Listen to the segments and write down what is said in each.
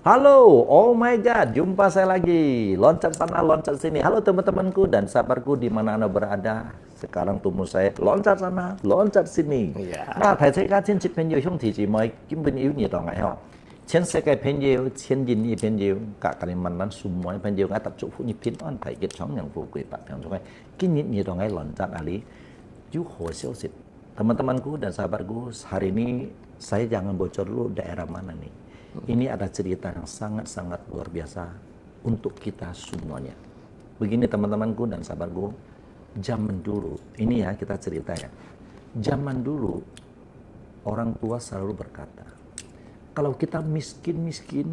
Halo, oh my God, jumpa saya lagi. Loncat sana, loncat sini. Halo teman-temanku dan sahabatku di mana Anda berada. Sekarang tumbuh saya loncat sana, loncat sini. Iya. Nah, thầy thấy các thiên朋友兄弟姐妹根本有你懂哎吼。全世界朋友，千人的朋友，các Kalimantan semua朋友nggak tập phụ như phiên on thầy kết sống yang phụ quỷ bạc yang sungai. Kini ni dong ai loncat ali. Juho siosit. Teman-temanku dan sahabatku, hari ini saya jangan bocor dulu daerah mana nih. Ini ada cerita yang sangat-sangat luar biasa untuk kita semuanya. Begini teman-temanku dan sahabatku, zaman dulu, ini ya kita cerita ya. Zaman dulu, orang tua selalu berkata, kalau kita miskin-miskin,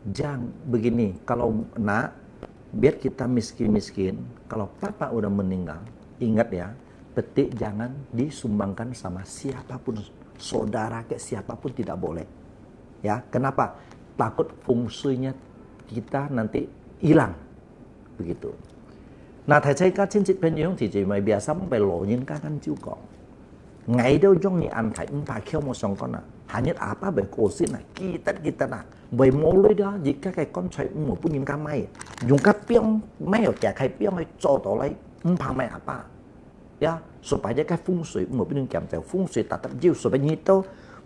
jangan begini, kalau nak, biar kita miskin-miskin, kalau papa udah meninggal, ingat ya, petik jangan disumbangkan sama siapapun, saudara kayak siapapun tidak boleh. Ya, kenapa? Takut fungsinya kita nanti hilang. Begitu. Nah, thầy thấy các親戚朋友thì chị mày biasa phải lộ những các anh chú con. Ngày đâu trong những anh thầy không phải kêu một song con à. Hanya apa về cổ xin này, kita nah. Bởi mỗi lối đó, vì các cái con chạy một bút những cái máy. Dùng các piong, máy ở chả khai piong hay cho tổ lấy, không phải máy apa. Ya, supaya cái phung suy một bên kèm theo phung suy ta tập diêu supaya như tao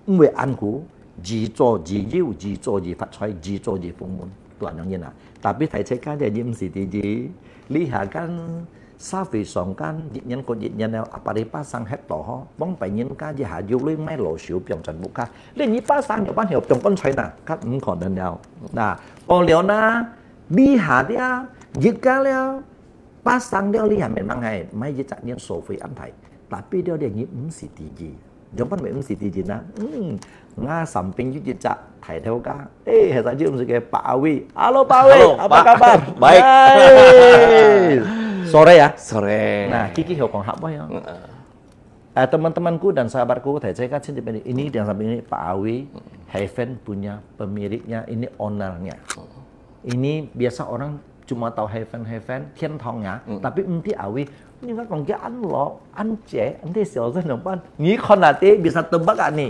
người ăn cũ chỉ cho chỉ diêu chỉ cho chỉ phát xoay chỉ cho chỉ phung môn toàn những như nào. Tapi thầy thấy cái gì gì thì gì lý hạ kan sa vì sòng kan nhân con nhân nào apa đi pasang hết tổ bóng phải nhân cái gì hạ diêu lấy máy lộ xỉu biang trần bút ca lên như pasang nhiều ban hiệu trong con xoay nè các không còn đơn nào nè còn liệu na đi hạ đi à giết cái leo pasang dia lihat memang hai mai je cak nian sofi an thai tapi dia nyip mesti tinggi jawapan mesti tinggi na nga samping je cak thai theo ka saya je mesti Pak Awi. Halo Pak Awi, apa kabar? Baik. Sore ya? Sore. Nah, Kiki hiểu còn hấp ya. Teman-temanku dan sahabatku, saya kan ini yang samping ini Pak Awi, Heaven punya pemiliknya, ini ownernya. Ini biasa orang cuma tahu heaven thiên thongnya, tapi nanti Awi nhưng mà còn cái anh lo anh trẻ nanti siapa nampan ini kon nanti bisa tebak gak nih.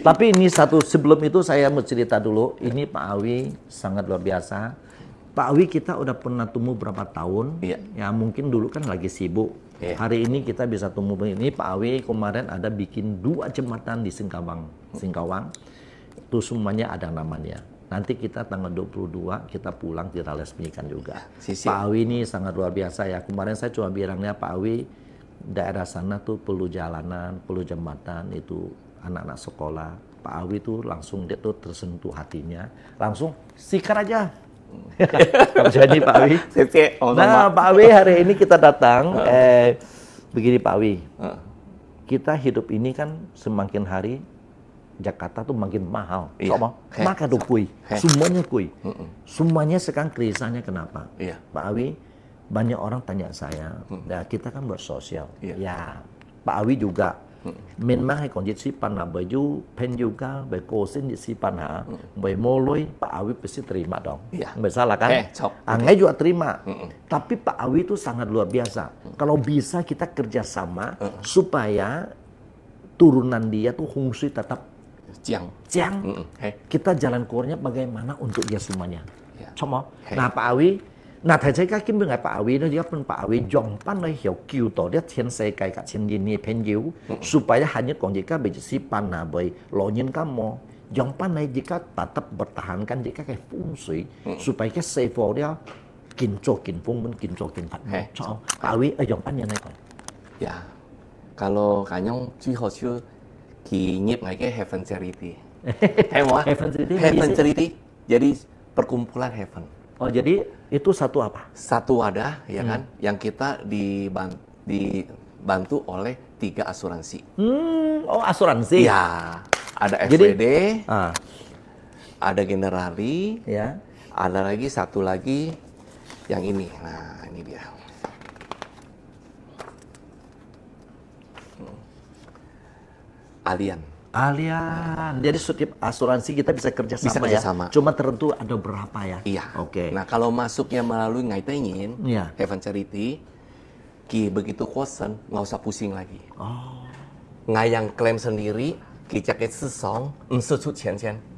Tapi ini satu sebelum itu saya mau cerita dulu, ini Pak Awi sangat luar biasa. Pak Awi kita udah pernah temu berapa tahun, ya mungkin dulu kan lagi sibuk. Hari ini kita bisa temu begini. Pak Awi kemarin ada bikin 2 jembatan di Singkawang, itu semuanya ada namanya. Nanti kita tanggal 22 kita pulang kita resmikan juga. Pak Awi ini sangat luar biasa ya. Kemarin saya cuma bilangnya Pak Awi daerah sana tuh perlu jalanan, perlu jembatan, itu anak-anak sekolah. Pak Awi tuh langsung dia tuh tersentuh hatinya. Langsung sikat aja. Jadi Pak Awi. Nah Pak Awi hari ini kita datang. Begini Pak Awi. Kita hidup ini kan semakin hari Jakarta tuh makin mahal, maka tuh kui, semuanya kui, semuanya sekarang krisisnya kenapa? Pak Awi, banyak orang tanya saya, ya kita kan bersosial, ya Pak Awi juga, memang hay còn disipan baju pen juga, berkosin disipan bermoloi, Pak Awi pasti terima dong, salah kan? Anggai juga terima, tapi Pak Awi itu sangat luar biasa. Kalau bisa kita kerjasama supaya turunan dia tuh fungsi tetap Jiang. Kita jalan keluarnya bagaimana untuk dia semuanya. Coba. Nah Pak Awi, nah thầy thấy các cái người Pak Awi nó dia pun Pak Awi jompan lai hiểu kiu to dia thiên se kai ka thiên yin ni pen yu supaya hanya kong jika berjisipan na boy lo nyin kamu jompan lai jika tetap bertahankan jika kayak fungsi supaya cái safe dia kin cho kin fung men kin cho kin fat. Coba. Pak Awi jompan yang này. Ya. Kalau Kanyong Ciho Ciu Ki nyip nggak kayak Heaven Charity. Heaven Charity. Jadi perkumpulan Heaven. Oh jadi itu satu apa? Satu wadah ya kan, yang kita dibantu oleh 3 asuransi. Oh asuransi? Ya, ada FWD, ada Generali, ya, ada lagi satu lagi yang ini. Nah ini dia. Alian. Jadi setiap asuransi kita bisa kerja sama ya. Cuma tertentu ada berapa ya? Iya. Oke. Nah kalau masuknya melalui Ngaitengin, Heaven Charity, Ki begitu kosen nggak usah pusing lagi. Yang klaim sendiri, Ki jaket sesong,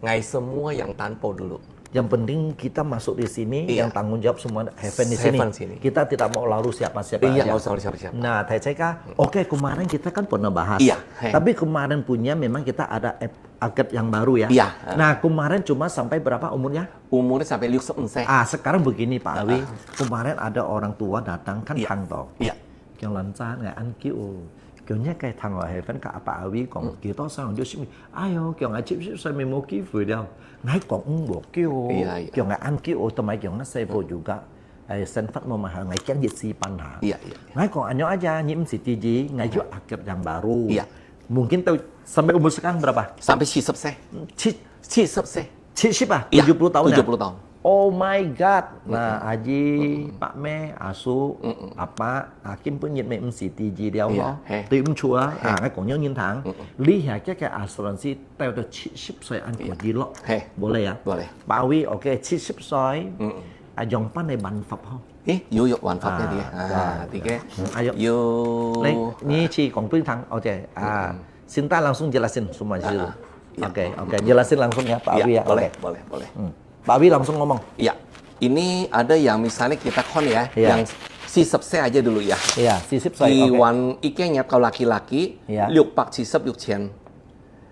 ngai semua yang tanpa dulu. Yang penting kita masuk di sini, yang tanggung jawab semua Heaven di sini. Kita tidak mau lalu siapa-siapa aja. Siapa-siapa. Nah, saya oke, kemarin kita kan pernah bahas. Tapi kemarin punya memang kita ada upgrade yang baru ya. Nah, kemarin cuma sampai berapa umurnya? Umurnya sampai 64. Sekarang begini Pak Awi. Kemarin ada orang tua datang kan thằng to. Kêu lần cha ngày ăn kiểu kiểu như cái thằng ở Heaven cả Pak Awi còn kiểu to sao dia sih. Ayo kiểu ngai chip saya mau kêu vừa đâu. Ngai còn buat kêu. Kiểu ngai ăn kiểu otomatis kiểu nó save juga. Senfat mau mahal ngai kan jadi panha. Ngai kok anyo aja nyim CTG ngai juga upgrade yang baru. Mungkin tahu sampai umur sekarang berapa? Sampai 70. 70 ah? 70 tahun ya? 70 tahun. Oh my God. Nah, Aji, Pak Me, Asu, apa, Kim pun nhận mệnh CTG đeo đó. Tìm chúa, cái cổ nhớ nhìn thẳng. Lý hả cái asuransi tao được 70 岁 ăn của gì lọ. Boleh ya? Boleh. Pak Awi, oke, 70 岁. Dòng pan này bàn Phật không? Yuk, hoàn Phật cái gì? Thì cái, yuk. Ini Ci Kong Ping Thang, oke. Sinta langsung jelasin semua dulu. Oke, jelasin langsung ya Pak Awi ya. Boleh. Pak Awi langsung ngomong. Iya, ini ada yang misalnya kita ya, yang si sepse aja dulu ya. Iya, si sepse. Iwan ikenya kalau laki-laki, liuk pak si sep liuk chen.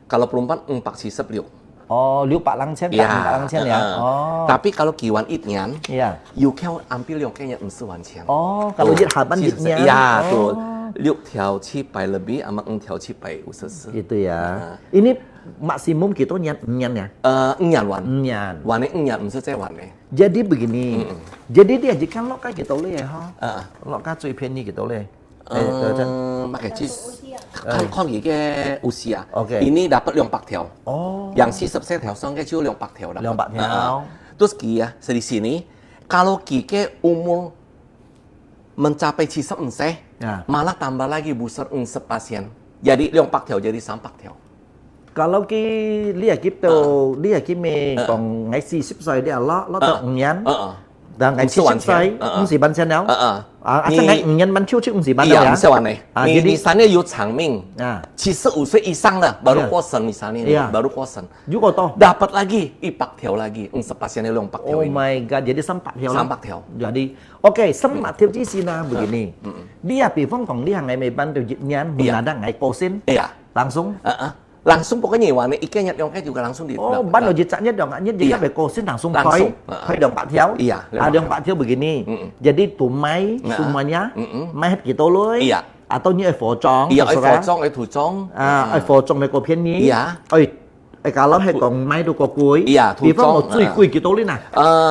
Kalau perempuan pak si sep liuk. Oh, liuk pak lang chen, pak lang chen ya. Tapi kalau kiwan itnyan, liuk kau ambil liuk kenya 40 chen. Oh, kalau dia haban itnya. Iya, tuh. 6条700 lebih sama 4条750. Gitu ya. Ini maksimum kita nyan ya? Nyan wan. Nyan. Wan nyan, maksudnya wan. Jadi begini. Jadi dia jika lo kan kita boleh ha. Lo kan cuy penny kita boleh. Pakai cheese. Kan ke usia. Ini dapat 4 条. Oh. Yang 40 条 song ke cuma 4 条dah. 4 条. Terus ya, di sini kalau kike umur mencapai 70 malah tambah lagi booster 4 pasien. Jadi 4 条 jadi 3 条. Kalau lihat gitu, lihat kimi còn ngày 40 岁 dia lo tự nhiên. Dan ngày 70 岁 50 ban sen đâu? Asal ngày nhân ban chiu chiu 50 ban đâu ya? Jadi misalnya有长命，75 岁以上的baru kosen misalnya, baru kosen. Juga toh. Dapat lagi 4 条 lagi, 4 pasiennya 4 条. Oh my God, jadi 4 条. 4 条. Jadi, oke, 4 条di sini begini. Dia, 比方講呢係咪ban được nhân, mình ada ngày kosen, langsung. Langsung pokoknya warna ikannya yongkai juga langsung di. Oh, ban lo jitanya dong, jadi phải kosin langsung koi dong 4 条. Ada yang 4 条begini. Jadi tumai semuanya, mai hết gitu loh. Atau như ở phổ tròn. Iya, ở phổ tròn, ở thủ tròn. Ở phổ tròn này có phiên ní. Kalau hay còn mai đâu có cuối. Thủ tròn. Cuy cuy gitu loh nah.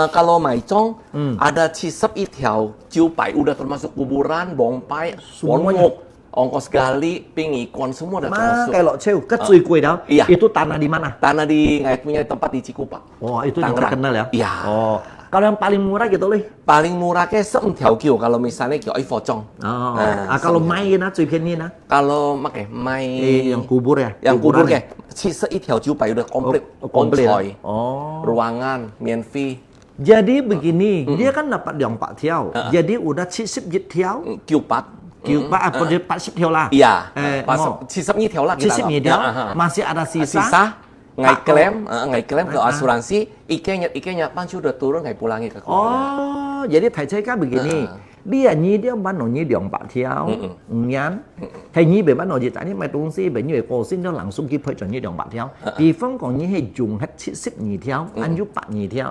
Kalau mai tròn ada cisep 1 条 900 udah termasuk kuburan, bongpai, semuanya. Ongkos gali, pingikon semua udah termasuk. Kalau cewek kecil kue dah. Itu tanah di mana? Tanah di nggak punya tempat di Cikupa. Oh, itu yang terkenal ya? Iya. Oh, kalau yang paling murah gitu loh? Paling murah kayak 1 条 kio kalau misalnya kio Ifocong. Kalau mai na, cuy ni na? Kalau makai mai yang kubur ya? Yang kubur kayak 1 条 900 udah komplit. Komplit. Ruangan, mian fee. Jadi begini, dia kan dapat 4 条. Jadi udah 70 条. Apa dia 80 条 lah? Iya. 70 条 lah kita. 70 条. Masih ada sisa. Ngai klaim ke asuransi, ikenya pancu udah turun ngai pulangi ke keluarga. Oh, jadi thầy kan begini. Dia ban nyi 4 条 nhân. Thầy nyi về ban nyi tại những mai东西 về như cổ xin nó langsung kịp thời chuẩn nyi 4 条. Vì phương còn nyi hay dùng hết 70 条, ăn giúp 8 条.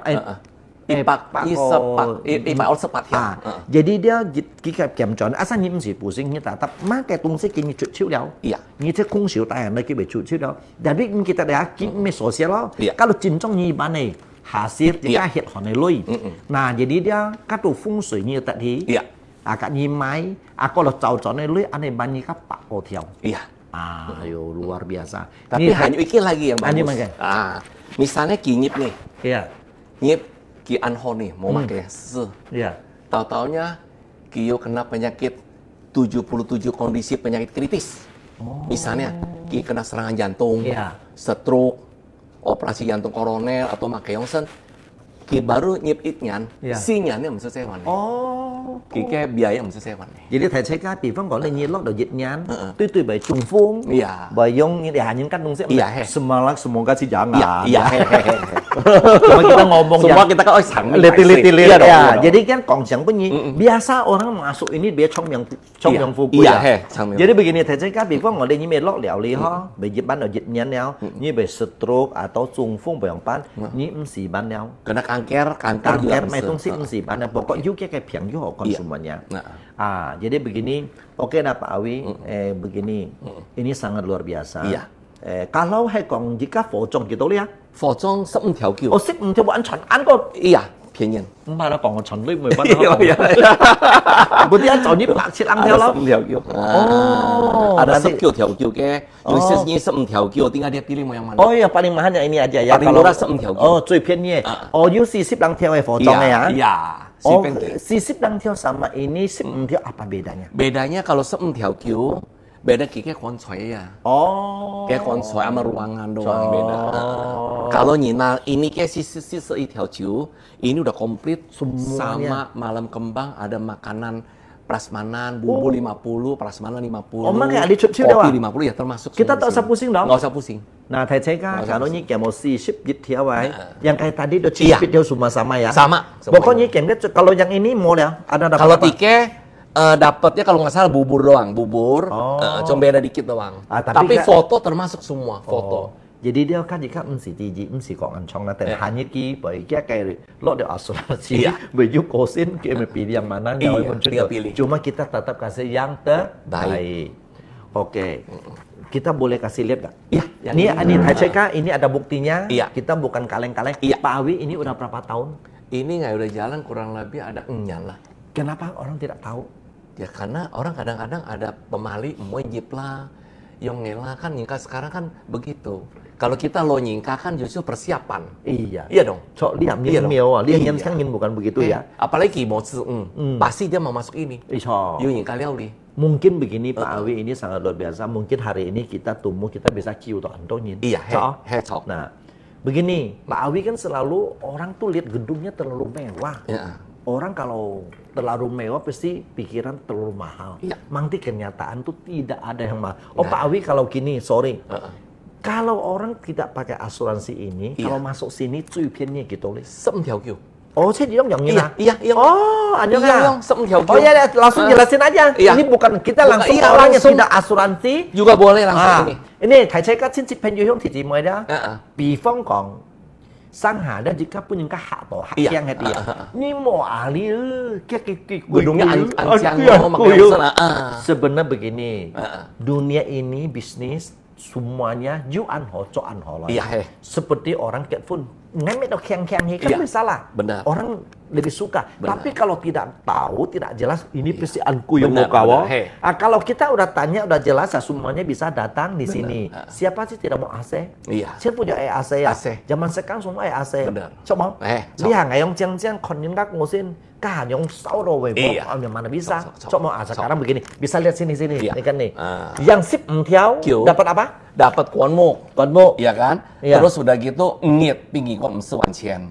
Jadi dia kita kiểm tra, asal ni mesti pusing kita, tapi cái东西给你出去了，你这空手带那给被出去了，tapi kita dah kita sosial lo, kalau cincong ni mana hasil jika hit honai lui, nah jadi dia katu feng shui ni tadi, agak ni mai, aku lo jauh honai lui, aneh banyak kapak hotel, ayo luar biasa. Tapi hanya iki lagi yang bagus. Misalnya kinyip nih, nyip Ki Anho nih mau pakai tahu-taunya Kio kena penyakit 77 kondisi penyakit kritis. Misalnya Ki kena serangan jantung, stroke, operasi jantung koroner atau pakai Yongsen. Ki baru nyip itnyan, sinyannya mesti sewan. Ki kayak biaya mesti sewan. Jadi thầy cái比方講你nhiệt lót đầu dịch nhán, tuy bởi trùng phun, bởi dùng để hạ những cách đúng sẽ semoga semoga sih jangan. Cuma kita ngomong semua kita kan liti-liti ya. Jadi kan Gongxiang bunyi. Biasa orang masuk ini dia Chong Yang Fu ya. Jadi begini, thầy các比方我哋呢咩落療理呵，被熱班就熱人了，呢被 stroke atau 中風病班，呢唔是班了。Kena kanker mai tung sih唔是班了，pokok juga kayak piang juga konsumennya. Jadi begini, oke nah Pak Awi, begini, ini sangat luar biasa. Kalau Hekong jika Focong gitu ya, Focong 15條橋。哦，15條玩船安個，iya，便宜。唔係啦，講個船呢，唔係班。嗰啲一就呢100條咯。15條橋。哦。Ada 19條橋嘅，有些呢15條橋，點解dia pilih mau yang mana? Oh ya paling mahalnya ini aja ya. Paling murah 15條橋。Oh，最便宜。哦，要40條嘅Focong ya. Iya. Oh, 40條sama ini 15條apa bedanya? Bedanya kalau 15條橋beda kayak konsoi ya. Kayak konsoi sama ruangan doang beda. Kalau Nina ini kayak sisi一条 ini udah komplit sama malam kembang, ada makanan prasmanan, bubur 50, prasmanan 50. Makanya ada cup doang. Kopi 50 ya termasuk. Kita tak usah pusing dong. Nggak usah pusing. Nah, thầy kalau ini kayak mau 40 條yang kayak tadi udah 40 條semua sama ya. Sama. Pokoknya kayak kalau yang ini mau ya ada kalau tiket dapatnya kalau nggak salah bubur doang, cuma beda dikit doang. Tapi foto termasuk semua foto. Jadi dia kan jika mesti kok ngancong nanti hanya ki, baik ya kayak lo ada asuransi, baju kosin, kayak pilih yang mana, tinggal pilih. Cuma kita tetap kasih yang terbaik. Oke, kita boleh kasih lihat nggak? Iya. Ini HCK, ini ada buktinya. Iya. Kita bukan kaleng-kaleng. Iya. Pak Awi ini udah berapa tahun? Ini nggak udah jalan kurang lebih ada enyan lah. Kenapa orang tidak tahu? Ya karena orang kadang-kadang ada pemali mau nyipla, yang ngelah kan nyingka sekarang kan begitu. Kalau kita lo nyingka kan justru persiapan. Iya. Iya dong. Cok liam liam kan bukan begitu ya. Apalagi mau pasti dia mau masuk ini. Yung nyingka liauli. Mungkin begini Pak Awi ini sangat luar biasa. Mungkin hari ini kita tumbuh kita bisa kiu atau antongin. Iya. Cok. Nah, begini Pak Awi kan selalu orang tuh lihat gedungnya terlalu mewah. Orang kalau terlalu mewah pasti pikiran terlalu mahal. Mangti kenyataan tuh tidak ada yang mahal. Pak Awi kalau gini, sorry. Kalau orang tidak pakai asuransi ini, kalau masuk sini cuipiannya gitu loh. 15條橋。Oh, saya dia yang Iya. ada kan? 15條橋。Oh ya, langsung jelasin aja. Ini bukan kita langsung orang yang tidak asuransi juga boleh langsung ini. Ini thầy車家親戚朋友向提示我哋比方講。Sang ada jika punya hak toh hak yang hati ya. Ini mau ahli gedungnya ancang sebenarnya begini. Dunia ini bisnis semuanya juan ho coan ho. Seperti orang kayak pun ngemet atau keng-keng kan salah. Benar. Orang lebih suka. Tapi kalau tidak tahu, tidak jelas, ini pasti anku yang mau kawo. Kalau kita udah tanya, udah jelas, semuanya bisa datang di sini. Siapa sih tidak mau AC? Saya punya AC ya. Zaman sekarang semua AC. Coba, lihat ngayong ciang-ciang konyen kak ngusin, kanyong sauro webo, yang mana bisa? Coba sekarang begini, bisa lihat sini-sini, ini kan nih. Yang 15條 dapat apa? Dapat kuanmu, ya kan? Terus udah gitu ngit pingi kok 4万錢.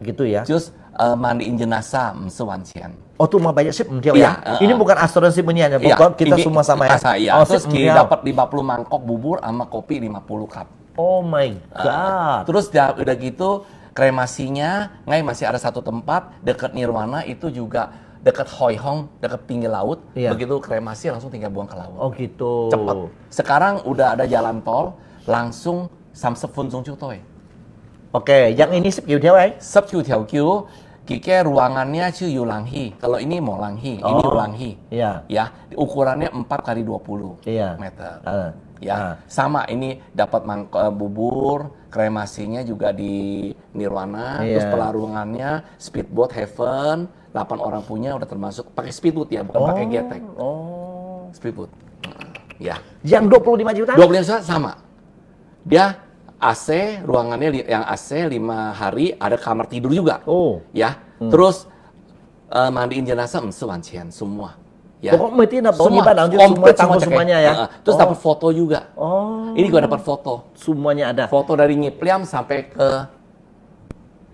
Gitu ya. Terus mandiin jenazah 4万錢. Oh tuh mah banyak 15條ya. Ini bukan asuransi punya, bukan kita semua sama ya. Terus kita dapat 50 mangkok bubur sama kopi 50 cup. Oh my god. Terus udah gitu kremasinya masih ada satu tempat dekat Nirwana itu juga dekat Hoi Hong, dekat pinggir laut. Begitu kremasi langsung tinggal buang ke laut. Oh gitu. Cepet. Sekarang udah ada jalan tol langsung Samsep Phun Sung Chu Toi. Oke, yang ini 10條哎. 10條橋, kike ruangannya Yu Lang Hi. Kalau ini Mo Lang Hi, ini Yu Lang Hi. Iya. Ya, ukurannya 4x20 meter. Ya, sama ini dapat bubur, kremasinya juga di Nirwana, terus pelarungannya speedboat Heaven, 8 orang punya udah termasuk pakai speedboat ya, bukan pakai getek. Speedboat. Ya. Yang 25 juta? 25 juta sama. Dia AC, ruangannya yang AC 5 hari, ada kamar tidur juga. Ya. Terus mandiin jenazah 4万錢 semua. Ya. Pokoknya semua tanggung semuanya ya. Terus dapat foto juga. Ini gua dapat foto. Semuanya ada. Foto dari Ngipliam sampai ke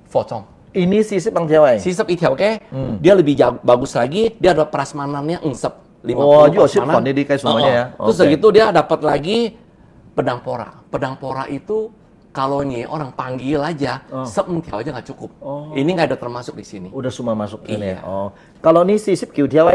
Focong. Ini sisip Bang Jawa. Sisip itu oke. Dia lebih bagus lagi, dia ada prasmanannya 50 prasmanan. Ini kayak semuanya ya. Terus segitu dia dapat lagi pedang pora. Pedang pora itu kalau nih orang panggil aja, seentiau aja nggak cukup. Ini nggak ada termasuk di sini. Udah semua masuk ini ya. Kalau ini sisip kiutiao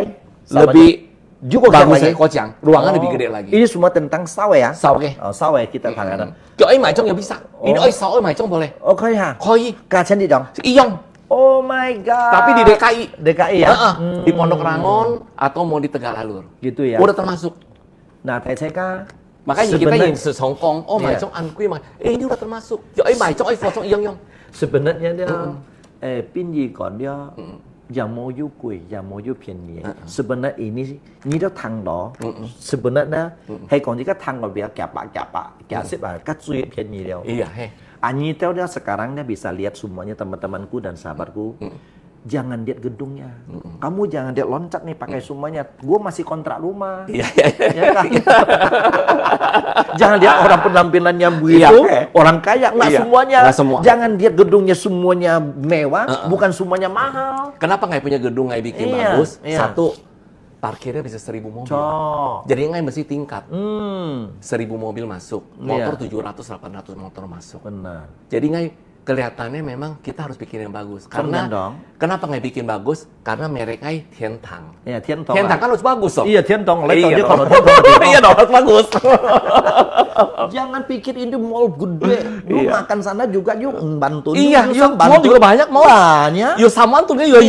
lebih juga bagus ya kocang. Ruangan lebih gede lagi. Ini semua tentang sawe ya? Sawe. Sawe kita tangan. Kalau mai chong ya bisa. Ini sawe mai chong boleh. Oh, koi ha? Koi. Kacan di dong? Iyong. Oh my god. Tapi di DKI. DKI ya? Di Pondok Rangon atau mau di Tegalalur. Gitu ya. Udah termasuk. Nah, Teceka makanya kita yang sesongkong, mai chong an kui mah. Ini udah termasuk. Yo mai chong fo chong iyong. Sebenarnya dia pinji kon dia yang mau yu kui, yang mau yu pian sebenarnya ini dia tang lo. Sebenarnya hai kon jika tang lo biar kiapa sih kat sui pian dia. Iya, he. Ani tahu dia sekarang dia bisa lihat semuanya teman-temanku dan sahabatku. Jangan lihat gedungnya. Kamu jangan lihat loncat nih pakai semuanya. Gue masih kontrak rumah. Iya. Ya kan? Jangan lihat orang penampilannya begitu, orang kaya nggak semuanya. Jangan lihat gedungnya semuanya mewah, bukan semuanya mahal. Kenapa nggak punya gedung nggak bikin bagus? Satu, parkirnya bisa 1000 mobil. Jadi nggak mesti tingkat. 1000 mobil masuk, motor 700-800 motor masuk. Benar. Jadi nggak kelihatannya memang kita harus bikin yang bagus. Karena kenapa nggak bikin bagus? Karena mereknya Tiantang. Iya, Tiantang. Tiantang kan harus bagus loh. Iya, Tiantang. Iya, kalau iya dong, harus bagus. Jangan pikir ini mall gede. Lu makan sana juga yuk bantu. Iya, mall juga banyak mall. Banyak. Yuk sama tuh yuk.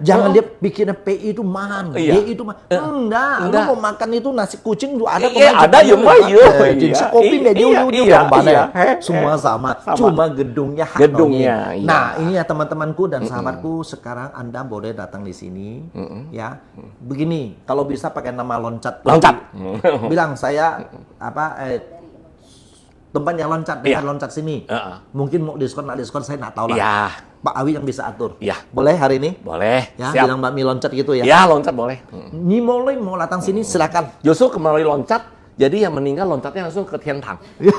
Jangan dia pikirnya PI itu mahal. DI itu mahal. Enggak. Lu mau makan itu nasi kucing lu ada pemain. Ada yuk mah yuk. Jinsa kopi medio yang mana. Semua sama. Cuma gedungnya Nah, ini ya teman-temanku dan sahabatku, sekarang Anda boleh datang di sini, ya. Begini, kalau bisa pakai nama loncat. Bilang saya tempatnya loncat, loncat sini. Mungkin mau diskon, saya nggak tahu lah. Pak Awi yang bisa atur. Boleh hari ini? Boleh. Ya, bilang Mbak Mi loncat gitu ya. Ya, loncat boleh. Ini mau datang sini silakan. Justru melalui loncat. Jadi yang meninggal loncatnya langsung ke Tiantang. Ya,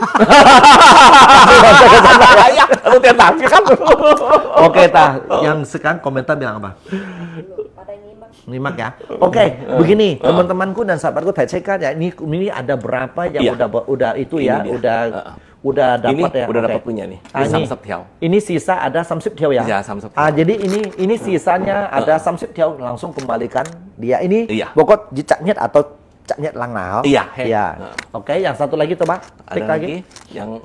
lu Tiantang kan. Oke, yang sekarang komentar bilang apa? Pada nyimak ya. Oke, begini teman-temanku dan sahabatku Teceka ya. Ini ada berapa yang udah itu ya, udah dapat ya. Udah dapat punya nih. Ini sisa ada Samsip Tiao ya. Iya, Samsip Tiao. Jadi ini sisanya ada Samsip Tiao, langsung kembalikan dia. Ini pokok jicaknyet atau caknyet lang nào. Iya. Oke, yang satu lagi tuh, Bang. Ada lagi yang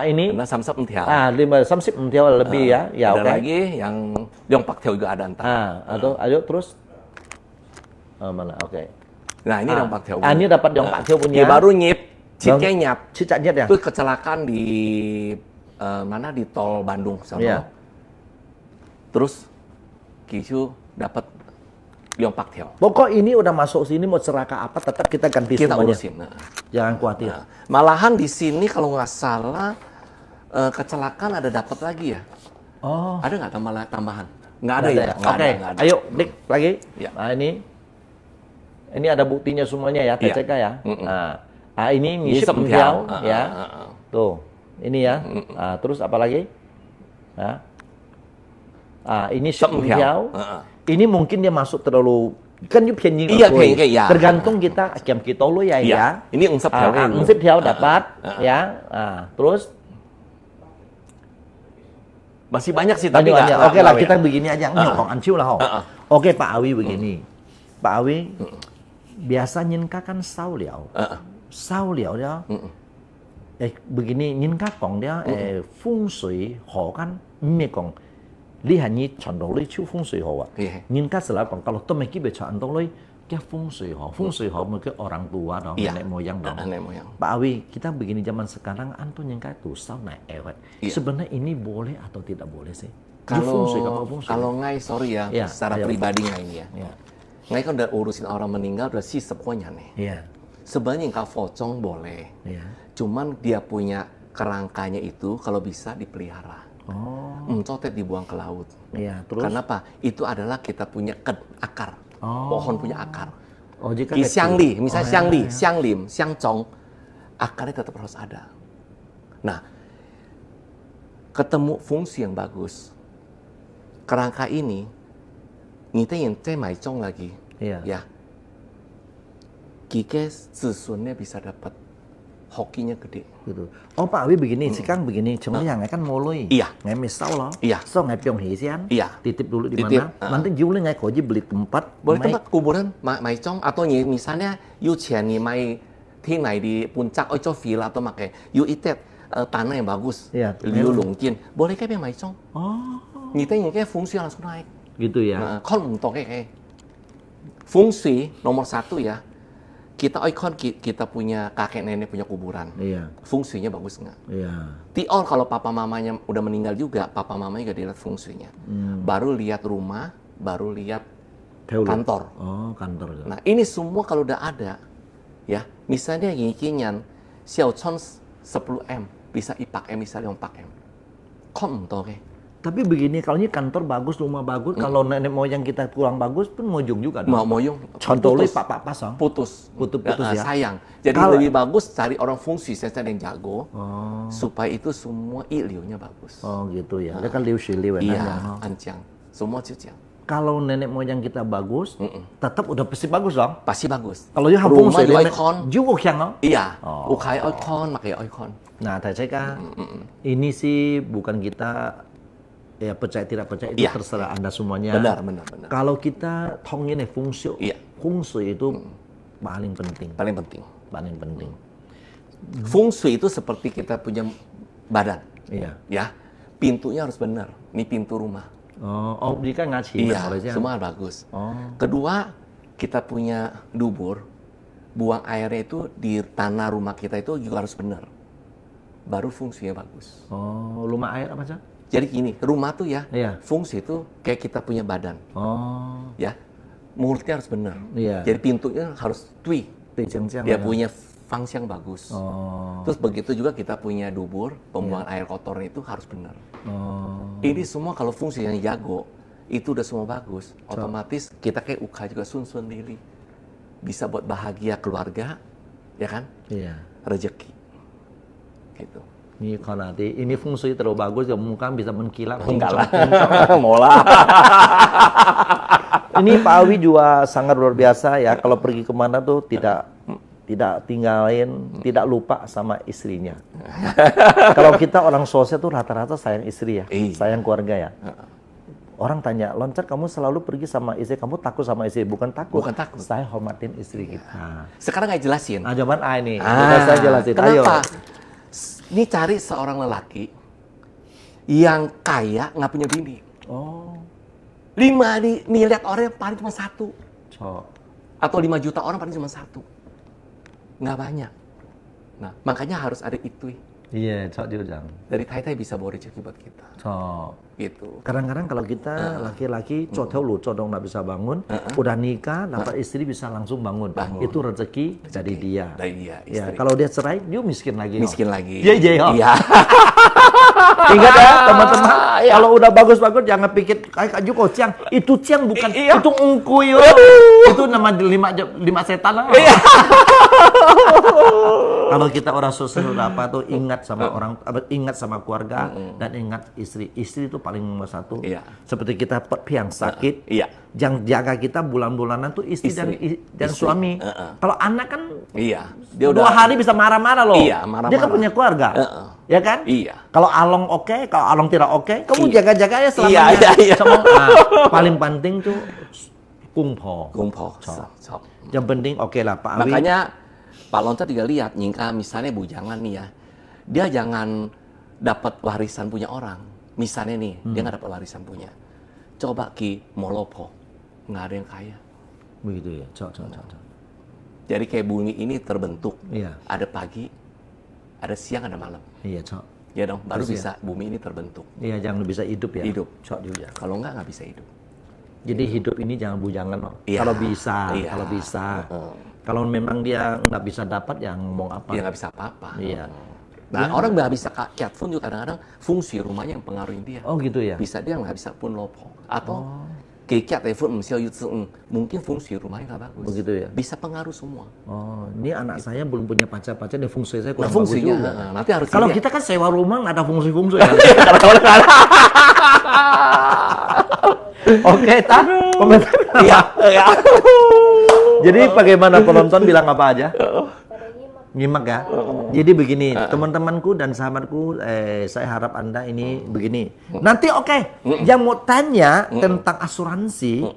ini Samsip Tiao. 5 Samsip Tiao lebih ya. Ya, ada lagi yang Yongpak Tiao juga ada entar. Ayo terus. Mana? Oke. Nah, ini Yongpak Tiao. Ini dapat Yongpak Tiao punya. Dia baru nyip, Cikenyap. Cicaknyet ya. Itu kecelakaan di mana di tol Bandung sama. Terus Kishu dapat Yongpak Tiao. Pokok ini udah masuk sini mau seraka apa tetap kita ganti kita semuanya. Urusin. Jangan khawatir. Malahan di sini kalau nggak salah kecelakaan ada dapat lagi ya. Ada nggak tambahan? Nggak ada ya. Oke. Ayo Dik lagi. Ya. Nah ini ada buktinya semuanya ya. TCK ya. Nah ini Misip Tiao ya. Tuh ini ya. Terus apa lagi? Ini Misip Tiao. Ini mungkin dia masuk terlalu kan itu pian ya. Tergantung kita kiam kita lo ya. Ini Ungsep Tiao. Ungsep Tiao dapat ya. Terus masih banyak sih tapi nggak. Oke lah kita begini aja nyokong anciu lah. Oke Pak Awi begini. Pak Awi biasa nyinka kan sao liao dia. Begini nyinka kong dia feng shui ho kan mekong. Lihat ni condong loi chu feng shui ho. Nyinka selalu kalau tu meki baca condong loi kia feng shui ho mungkin orang tua dong, nenek moyang dong. Pak Awi, kita begini zaman sekarang antu nyinka tu sao naik ewet. Sebenarnya ini boleh atau tidak boleh sih? Kalau ngai sorry ya, secara pribadi ngai ini ya. Ngai kan udah urusin orang meninggal udah sih semuanya nih. Sebenarnya yang focong boleh. Cuman dia punya kerangkanya itu kalau bisa dipelihara. Cotet dibuang ke laut. Terus? Kenapa? Itu adalah kita punya akar. Pohon punya akar. Jika Xiangli, misalnya Xianglim, Xiangzong, akarnya tetap harus ada. Nah, ketemu fungsi yang bagus. Kerangka ini, kita yang maicong lagi. Ya. Kike zisunnya bisa dapat hokinya gede. Gitu. Oh Pak Awi begini, sekarang begini, cuma yang kan mulai. Iya. Ngai misal loh. Iya. So ngai Pyong Hesian. Iya. Titip dulu di mana? Nanti Juli ngai koji beli tempat. Boleh tempat kuburan, mai cong atau misalnya you nih mai tinggal di puncak atau villa atau makai you itet tanah yang bagus. Iya. Liu Longjin. Boleh kayak mai cong. Oh. Nyitanya kayak fungsi langsung naik. Gitu ya. Kalau untuk kayak fungsi nomor 1 ya. Kita ikon kita punya kakek nenek punya kuburan. Iya. Fungsinya bagus nggak? Iya. Tiol kalau papa mamanya udah meninggal juga, papa mamanya juga dilihat fungsinya. Baru lihat rumah, baru lihat kantor. Oh, kantor. Nah, ini semua kalau udah ada, ya, misalnya Yikinyan, Xiaochon 10M, bisa IPAK M, misalnya 4M. Kom, toh, Tapi begini, kalau ini kantor bagus, rumah bagus, kalau nenek moyang kita kurang bagus pun mojong juga dong. Mojong. Contohnya pak pasang. Putus ya. Sayang. Jadi lebih bagus cari orang fungsi saya yang jago, supaya itu semua iliunya bagus. Oh gitu ya. Dia kan liu shi liu. Iya, ancang. Semua cucian. Kalau nenek moyang kita bagus, tetap udah pasti bagus dong. Pasti bagus. Kalau dia hampung rumah oikon. Juga yang iya. Ukai oikon, pakai oikon. Nah, saya kan ini sih bukan kita ya percaya tidak percaya itu terserah Anda semuanya. Benar. Kalau kita tongin fungsi, fungsi itu paling penting. Paling penting. Fungsi itu seperti kita punya badan. Iya. Ya, pintunya harus benar. Ini pintu rumah. Oh, jika ngaci. Iya, semua bagus. Kedua, kita punya dubur, buang airnya itu di tanah rumah kita itu juga harus benar. Baru fungsinya bagus. Oh, rumah air apa sih? Jadi gini, rumah tuh ya, fungsi itu kayak kita punya badan. Oh. Ya, mulutnya harus benar. Iya. Jadi pintunya harus tui. Dia punya fungsi yang bagus. Oh. Terus begitu juga kita punya dubur, pembuangan air kotornya itu harus benar. Ini semua kalau fungsi yang jago, itu udah semua bagus. Otomatis kita kayak uka juga sun-sun diri. Bisa buat bahagia keluarga, ya kan? Iya. Rezeki. Gitu. Ini kalau nanti ini fungsi terlalu bagus ya mungkin bisa mengkilap. Enggak lah, mola. Ini Pak Awi juga sangat luar biasa ya. Kalau pergi kemana tuh tidak tinggalin, tidak lupa sama istrinya. Kalau kita orang sosial tuh rata-rata sayang istri ya, sayang keluarga ya. Orang tanya, Loncat kamu selalu pergi sama istri, kamu takut sama istri? Bukan takut. Saya hormatin istri kita. Sekarang nggak jelasin. Jawaban A ini. Saya jelasin. Kenapa? Ini cari seorang lelaki yang kaya nggak punya bini. Oh. 5 miliar orang paling cuma 1. Atau 5 juta orang paling cuma 1. Nggak banyak. Nah, makanya harus ada itu. Iya, juga. Dari tai-tai bisa bawa rezeki buat kita. Gitu. Kadang-kadang kalau kita laki-laki codong nggak bisa bangun, udah nikah, dapat istri bisa langsung bangun. Itu rezeki dari dia. Ya, kalau dia cerai, dia miskin lagi. Iya. Ingat ya teman-teman, kalau udah bagus-bagus jangan pikir kayak Juko Ciang. Itu Ciang bukan, itu ungkuy. Itu nama 5 setan lah. Kalau kita orang sosial udah apa tuh ingat sama orang, ingat sama keluarga dan ingat istri. Istri itu paling nomor 1. Seperti kita yang sakit, yang jaga kita bulan-bulanan tuh istri dan suami. Kalau anak kan dia 2 hari bisa marah-marah loh. Dia kan punya keluarga. Ya kan? Kalau Along oke, kalau Along tidak oke, kamu jaga-jaga ya selamanya. Paling penting tuh kungpo. Yang penting oke lah Pak Awi. Makanya Pak Loncat juga lihat, nyingka misalnya bujangan nih ya, dia jangan dapat warisan punya orang. Misalnya nih, dia nggak dapat warisan punya. Coba Ki Molopo, nggak ada yang kaya. Begitu ya, Jadi kayak bumi ini terbentuk, ada pagi, ada siang, ada malam. Iya, Ya dong, baru bisa bumi ini terbentuk. Iya, jangan bisa hidup ya. Hidup. Juga. Kalau nggak bisa hidup. Jadi hidup ini jangan bujangan loh. Kalau bisa, kalau bisa. Kalau memang dia nggak bisa dapat, ya ngomong apa? Dia nggak bisa apa-apa. Iya. Nah, orang nggak bisa kiat pun juga kadang-kadang fungsi rumahnya yang pengaruhin dia. Oh gitu ya? Bisa dia nggak bisa pun lopo. Atau kiat telepon mungkin fungsi rumahnya nggak bagus. Begitu ya? Bisa pengaruh semua. Oh, ini anak saya belum punya pacar-pacar, dia fungsi saya kurang bagus juga. Nanti harus kalau kita kan sewa rumah nggak ada fungsi-fungsi kan? Oke, komentar. Iya. Jadi bagaimana penonton bilang apa aja? Nyimak ya. Jadi begini, teman-temanku dan sahabatku, saya harap Anda ini begini. Nanti yang mau tanya tentang asuransi,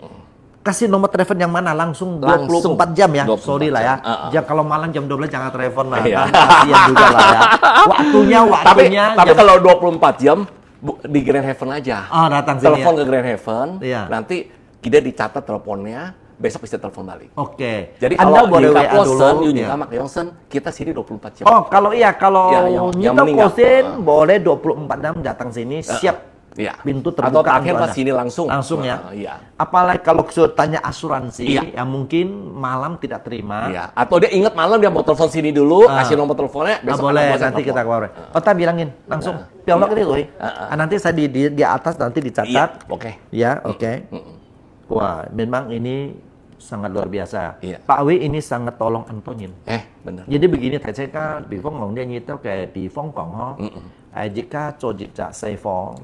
kasih nomor telepon yang mana langsung 24 jam ya. Sorry lah ya. Jangan kalau malam jam 12 jangan telepon lah. Kasihan juga lah ya. Waktunya. Tapi kalau 24 jam di Grand Heaven aja. Datang sini. Telepon ke Grand Heaven. Nanti kita dicatat teleponnya. Besok bisa telepon balik. Jadi Anda kalau boleh WA dulu. Mak Yongsen, kita sini 24 jam. Kalau yang kosen boleh 24 jam datang sini siap. Pintu terbuka. Atau akhir pas sini langsung. Langsung ya. Apalagi kalau tanya asuransi, yang mungkin malam tidak terima. Atau dia ingat malam dia mau telepon sini dulu, kasih nomor teleponnya. Besok boleh nanti kita keluar. Tak bilangin langsung. Piolok ini loh. Nanti saya di atas nanti dicatat. Ya, oke. Wah, memang ini sangat luar biasa. Pak Wei ini sangat tolong Antonin. Benar. Jadi begini, saya bị phong ngomong dia nyitel kayak di phong kong ho. Jika cojik saya phong,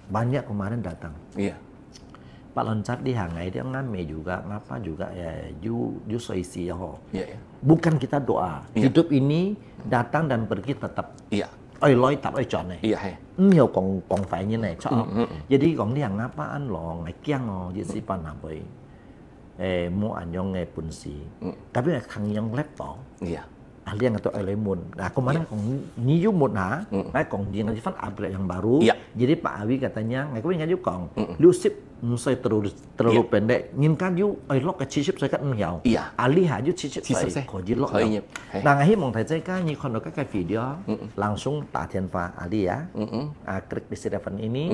banyak kemarin datang. Pak Loncat di Hangai dia ngame juga, ngapa juga ya, ju soisi ya ho. Bukan kita doa. Hidup ini datang dan pergi tetap. Ôi lối tập ôi chọn này. Nhiều còn phải như này cho. Jadi còn đi hàng ngapaan lo, ngày kiang lo, jadi si pan apa mau anyong punsi. Tapi khang yang laptop. Ahli yang atau elemen. Nah kemarin niu một hả? Ngay còn dia nanti fan upgrade yang baru. Jadi Pak Awi katanya, ngay kemarin ngajuk kong, lu sip saya terlalu pendek. Nhìn kan you, lo cái chi sip saya kan hiểu. Ali haju chi sip saya, koji lo. Nah ngahi mong thầy saya kan, kalau các video langsung Pak Tianfa Ali ya, klik di telepon ini.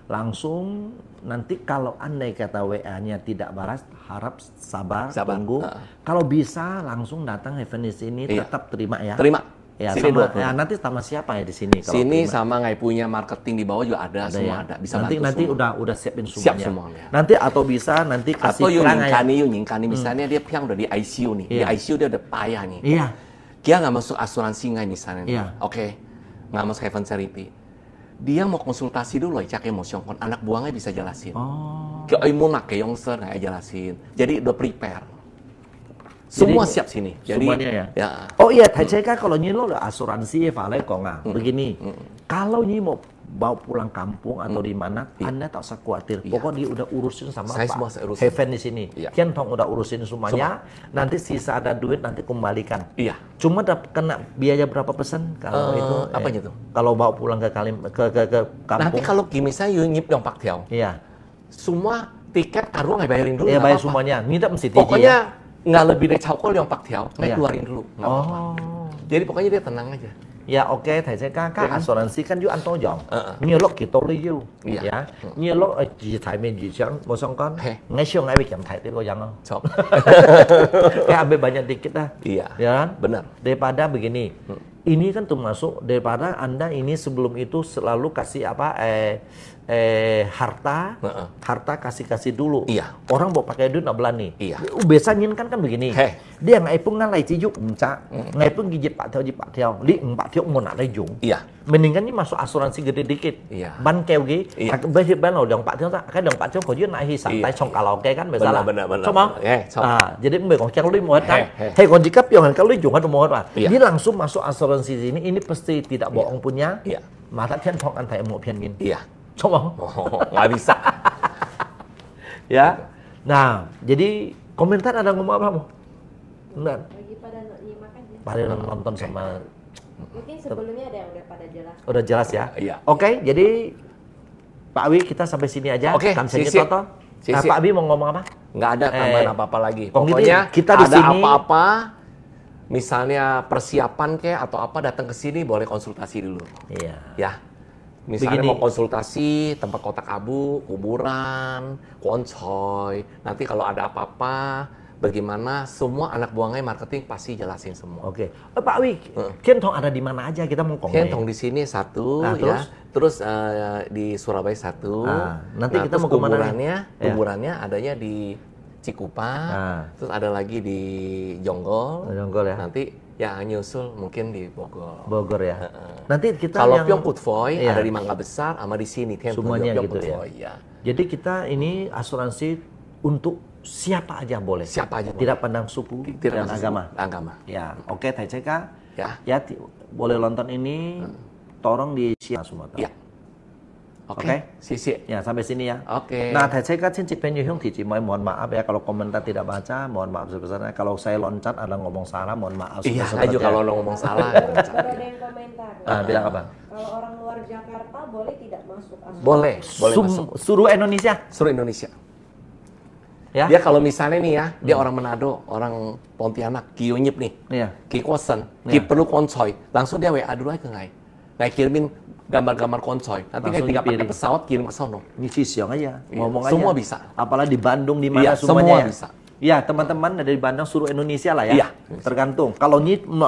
Langsung nanti kalau andai kata WA-nya tidak balas, harap sabar. Tunggu. Kalau bisa langsung datang Heaven di sini, tetap terima ya. Terima. Ya, sama, nanti sama siapa ya di sini? Sini sama ngai punya marketing di bawah juga ada semua ya. Ada. Bisa nanti semua. udah siapin semuanya. Siap semuanya. Nanti atau bisa nanti kasih atau nyingkani misalnya dia piang udah di ICU nih. Di ICU dia udah payah nih. Dia nggak masuk asuransi ngai misalnya. Nggak masuk Heaven Charity. Dia mau konsultasi dulu ya cak emosional, anak buangnya bisa jelasin. Kayak mau nak ke Yongser nggak jelasin. Jadi udah prepare. Semua siap sini. Jadi semuanya ya. Oh iya, thầy cek kalau nyi lo asuransi Vale kok begini. Kalau nyi mau bawa pulang kampung atau di mana, Anda tak usah khawatir. Pokoknya dia udah urusin sama Pak Heaven di sini. Kian Tong udah urusin semuanya. Nanti sisa ada duit nanti kembalikan. Cuma kena biaya berapa persen kalau itu? Apanya tuh? Kalau bawa pulang ke kampung. Nanti kalau misalnya nyip dong Pak Tiao. Semua tiket taruh nggak bayarin dulu. Bayar semuanya. Minta mesti pokoknya nggak lebih dari cawkol yang Pak Tiao, nggak keluarin dulu. Jadi pokoknya dia tenang aja. Ya oke, thầy sẽ các asuransi kan juga Anto Jong. Nhiều lúc kita liu, ya. Nhiều lúc chỉ thầy mình chỉ chẳng một xong con. Ngay siang ngay bikin thầy itu yang. Ambil banyak dikit dah. Ya, benar. Daripada begini. Ini kan termasuk daripada Anda ini sebelum itu selalu kasih apa harta kasih dulu. Orang mau pakai duit nak belani. Biasanya kan begini. Dia ngai pun ngalai cijuk encak, ngai pun gigit Pak Tiao, li Pak Tiao mau nak lejung. Mendingan ini masuk asuransi gede dikit. Ban keo gi, berarti ban lo dong Pak Tiao tak, dong Pak Tiao kau dia naik santai song karaoke kan biasalah. Benar. Coba. Jadi mbak kau kira lu mau kan? Hei kau jika pion kan lu jungan mau apa? Dia langsung masuk asuransi ini pasti tidak bohong punya. Mata Tian Tong antai mau pian gin. Coba. Nggak bisa. Ya. Nah, jadi komentar ada ngomong apa mau? Enggak. Lagi pada nyimak aja. Pada nonton sama. Mungkin sebelumnya ada yang udah pada jelas. Udah jelas ya? Oke, jadi Pak Wi kita sampai sini aja. Kamsanya Toto. Nah, Pak Wi mau ngomong apa? Nggak ada tambahan apa-apa lagi. Pokoknya kita di sini ada apa-apa, misalnya persiapan atau apa datang ke sini boleh konsultasi dulu. Ya. Misalnya mau konsultasi tempat kotak abu, kuburan, koncoy. Nanti kalau ada apa-apa, bagaimana semua anak buangnya marketing pasti jelasin semua. Pak Wi, Kian Tong ada di mana aja kita mau ngomong? Kian Tong di sini satu, terus di Surabaya satu. Nanti kita mau kemana? Kuburannya adanya di Cikupa, terus ada lagi di Jonggol. Jonggol ya. Nanti ya nyusul mungkin di Bogor. Bogor ya. Nanti kita kalau Pyong Put Foy ada di Mangga Besar sama di sini semuanya gitu ya. Jadi kita ini asuransi untuk siapa aja boleh. Siapa aja tidak pandang suku dan agama. Ya, oke, Thầy Ceka. Ya, boleh nonton ini. Tolong di share semua. Ya. Oke. Ya, sampai sini ya. Oke. Nah, Thầy Ceka Cincin Penyuhyung mohon maaf ya kalau komentar tidak baca, mohon maaf sebesarnya. Kalau saya loncat ada ngomong salah, mohon maaf sebesarnya. Iya, kalau ngomong salah. Baru ada yang komentar. Bilang apa? Kalau orang luar Jakarta boleh tidak masuk asrama? Boleh masuk. Suruh Indonesia. Suruh Indonesia. Ya. Dia kalau misalnya nih ya, dia orang Manado, orang Pontianak, Kiunyip nih, Ki Kosen, Ki perlu koncoy, langsung dia WA dulu aja ke Ngai. Ngai kirimin gambar-gambar koncoy, nanti Ngai tinggal pakai pesawat kirim ke sono. Ngisi siang aja, ngomong semua aja. Bisa. Apalagi di Bandung, di mana semua semuanya bisa. Ya, teman-teman dari Bandung suruh Indonesia lah ya. Iya. Tergantung. Kalau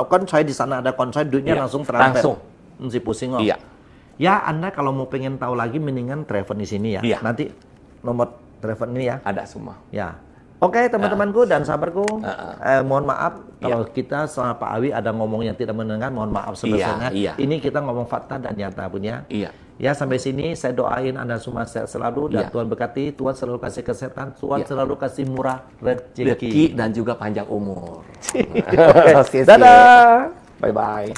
kan saya di sana ada koncoy, duitnya langsung transfer. Langsung. Mesti pusing kok. Iya. Ya, Anda kalau mau pengen tahu lagi, mendingan travel di sini ya. Iya. Nanti nomor telepon ini ya. Ada semua. Ya. Oke, teman-temanku dan sahabatku, mohon maaf kalau kita sama Pak Awi ada ngomong yang tidak mendengar, mohon maaf sebesarnya. Ini kita ngomong fakta dan nyata punya. Ya, sampai sini saya doain Anda semua sehat selalu dan Tuhan berkati, Tuhan selalu kasih kesehatan, Tuhan selalu kasih murah rezeki dan juga panjang umur. Dadah. Bye-bye.